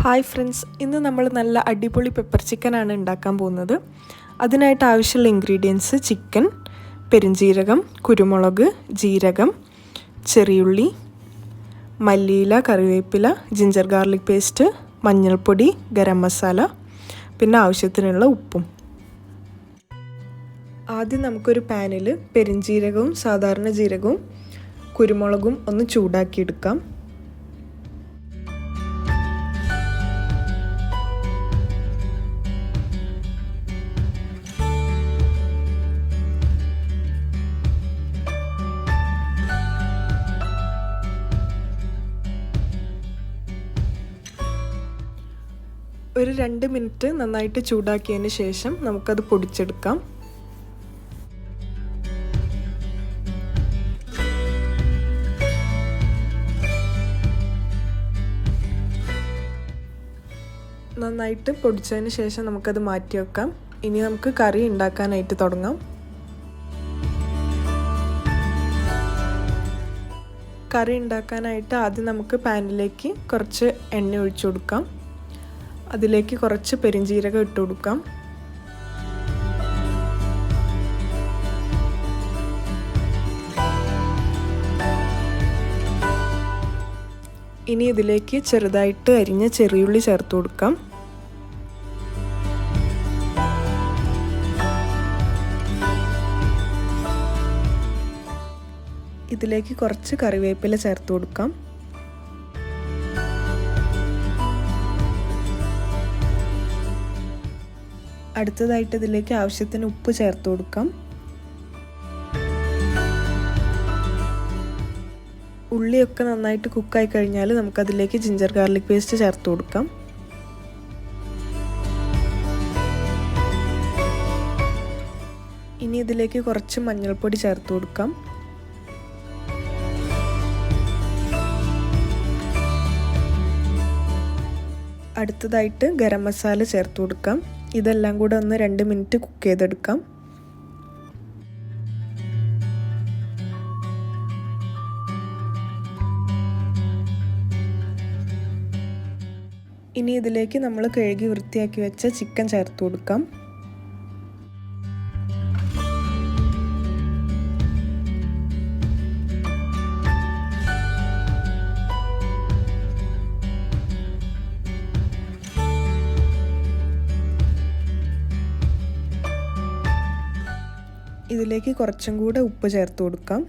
Hi friends, ഇന്ന് നമ്മൾ നല്ല അടിപൊളി പെപ്പർ ചിക്കനാണ് ഉണ്ടാക്കാൻ പോകുന്നത്. അതിനായിട്ട് ആവശ്യമുള്ള ഇൻഗ്രീഡിയൻസ് ചിക്കൻ, പെരുംജീരകം, കുരുമുളക്, ജീരകം, ചെറിയുള്ളി, മല്ലിയില, കറിവേപ്പില, ജിഞ്ചർ ഗാർലിക് പേസ്റ്റ്, മഞ്ഞൾപ്പൊടി, ഗരം മസാല, പിന്നെ ആവശ്യത്തിനുള്ള ഉപ്പും. ആദ്യം നമുക്കൊരു പാനിൽ പെരുംജീരകവും സാധാരണ ജീരകവും കുരുമുളകും ഒന്ന് ചൂടാക്കിയെടുക്കാം. ഒരു 2 മിനിറ്റ് നന്നായിട്ട് ചൂടാക്കിയതിന് ശേഷം നമുക്കത് പൊടിച്ചെടുക്കാം. നന്നായിട്ട് പൊടിച്ചതിന് ശേഷം നമുക്കത് മാറ്റി വെക്കാം. ഇനി നമുക്ക് കറി ഉണ്ടാക്കാനായിട്ട് തുടങ്ങാം. കറി ഉണ്ടാക്കാനായിട്ട് ആദ്യം നമുക്ക് പാനിലേക്ക് കുറച്ച് എണ്ണ ഒഴിച്ചു കൊടുക്കാം. അതിലേക്ക് കുറച്ച് പെരുംജീരകം ഇട്ട് കൊടുക്കാം. ഇനി ഇതിലേക്ക് ചെറുതായിട്ട് അരിഞ്ഞ ചെറിയുള്ളി ചേർത്ത് കൊടുക്കാം. ഇതിലേക്ക് കുറച്ച് കറിവേപ്പില ചേർത്ത് കൊടുക്കാം. അടുത്തതായിട്ട് ഇതിലേക്ക് ആവശ്യത്തിന് ഉപ്പ് ചേർത്ത് കൊടുക്കാം. ഉള്ളിയൊക്കെ നന്നായിട്ട് കുക്കായി കഴിഞ്ഞാൽ നമുക്കതിലേക്ക് ജിഞ്ചർ ഗാർലിക് പേസ്റ്റ് ചേർത്ത് കൊടുക്കാം. ഇനി ഇതിലേക്ക് കുറച്ച് മഞ്ഞൾപ്പൊടി ചേർത്ത് കൊടുക്കാം. അടുത്തതായിട്ട് ഗരം മസാല ചേർത്ത് കൊടുക്കാം. ഇതെല്ലാം കൂടെ ഒന്ന് 2 മിനിറ്റ് കുക്ക് ചെയ്തെടുക്കാം. ഇനി ഇതിലേക്ക് നമ്മൾ കഴുകി വൃത്തിയാക്കി വെച്ച ചിക്കൻ ചേർത്ത് കൊടുക്കാം. ഇതിലേക്ക് കുറച്ചും കൂടെ ഉപ്പ് ചേർത്ത് കൊടുക്കാം.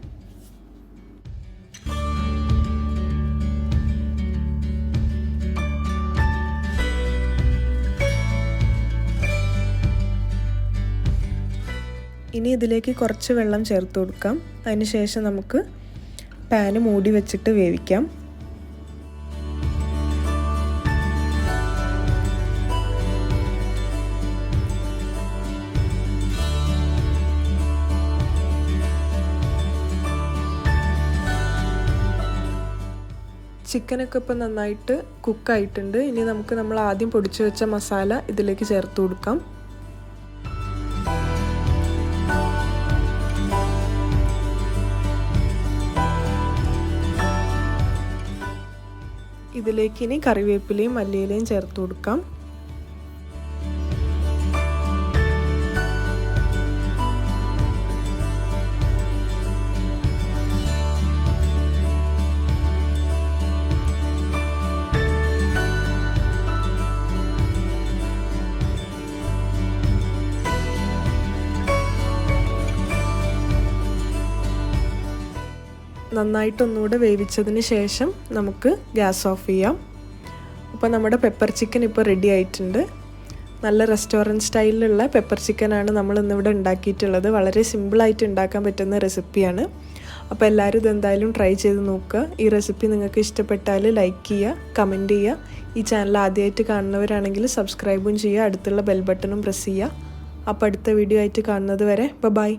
ഇനി ഇതിലേക്ക് കുറച്ച് വെള്ളം ചേർത്ത് കൊടുക്കാം. അതിനുശേഷം നമുക്ക് പാന് മൂടി വെച്ചിട്ട് വേവിക്കാം. ചിക്കനൊക്കെ ഇപ്പോൾ നന്നായിട്ട് കുക്കായിട്ടുണ്ട്. ഇനി നമുക്ക് നമ്മൾ ആദ്യം പൊടിച്ചു വെച്ച മസാല ഇതിലേക്ക് ചേർത്ത് കൊടുക്കാം. ഇതിലേക്ക് ഇനി കറിവേപ്പിലയും മല്ലിയിലയും ചേർത്ത് കൊടുക്കാം. നന്നായിട്ടൊന്നുകൂടെ വേവിച്ചതിന് ശേഷം നമുക്ക് ഗ്യാസ് ഓഫ് ചെയ്യാം. അപ്പോൾ നമ്മുടെ പെപ്പർ ചിക്കൻ ഇപ്പോൾ റെഡി ആയിട്ടുണ്ട്. നല്ല റെസ്റ്റോറൻറ്റ് സ്റ്റൈലിലുള്ള പെപ്പർ ചിക്കനാണ് നമ്മൾ ഇന്നിവിടെ ഉണ്ടാക്കിയിട്ടുള്ളത്. വളരെ സിമ്പിളായിട്ട് ഉണ്ടാക്കാൻ പറ്റുന്ന റെസിപ്പിയാണ്. അപ്പോൾ എല്ലാവരും ഇതെന്തായാലും ട്രൈ ചെയ്ത് നോക്കുക. ഈ റെസിപ്പി നിങ്ങൾക്ക് ഇഷ്ടപ്പെട്ടാൽ ലൈക്ക് ചെയ്യുക, കമൻറ്റ് ചെയ്യുക. ഈ ചാനൽ ആദ്യമായിട്ട് കാണുന്നവരാണെങ്കിൽ സബ്സ്ക്രൈബും ചെയ്യുക. അടുത്തുള്ള ബെൽ ബട്ടണും പ്രസ് ചെയ്യുക. അപ്പോൾ അടുത്ത വീഡിയോ ആയിട്ട് കാണുന്നത് വരെ ബൈ.